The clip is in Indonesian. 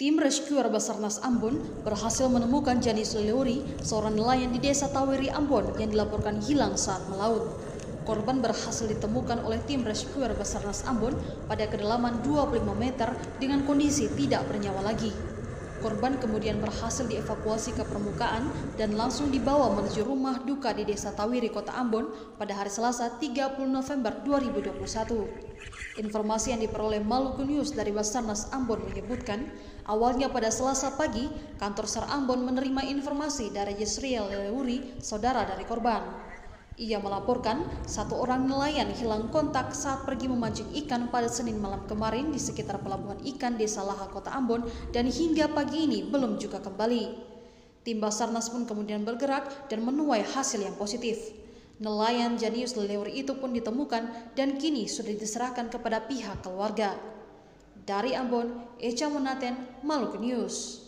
Tim rescuer Basarnas Ambon berhasil menemukan Janis Leleuri, seorang nelayan di Desa Tawiri, Ambon yang dilaporkan hilang saat melaut. Korban berhasil ditemukan oleh tim rescuer Basarnas Ambon pada kedalaman 25 meter dengan kondisi tidak bernyawa lagi. Korban kemudian berhasil dievakuasi ke permukaan dan langsung dibawa menuju rumah duka di Desa Tawiri, Kota Ambon pada hari Selasa 30 November 2021. Informasi yang diperoleh Maluku News dari Basarnas Ambon menyebutkan, awalnya pada Selasa pagi, kantor SAR Ambon menerima informasi dari Yusriel Leleuri, saudara dari korban. Ia melaporkan satu orang nelayan hilang kontak saat pergi memancing ikan pada Senin malam kemarin di sekitar pelabuhan ikan Desa Laha, Kota Ambon, dan hingga pagi ini belum juga kembali. Tim Basarnas pun kemudian bergerak dan menuai hasil yang positif. Nelayan Janius Leleuri itu pun ditemukan dan kini sudah diserahkan kepada pihak keluarga. Dari Ambon, Echa Monaten, Maluku News.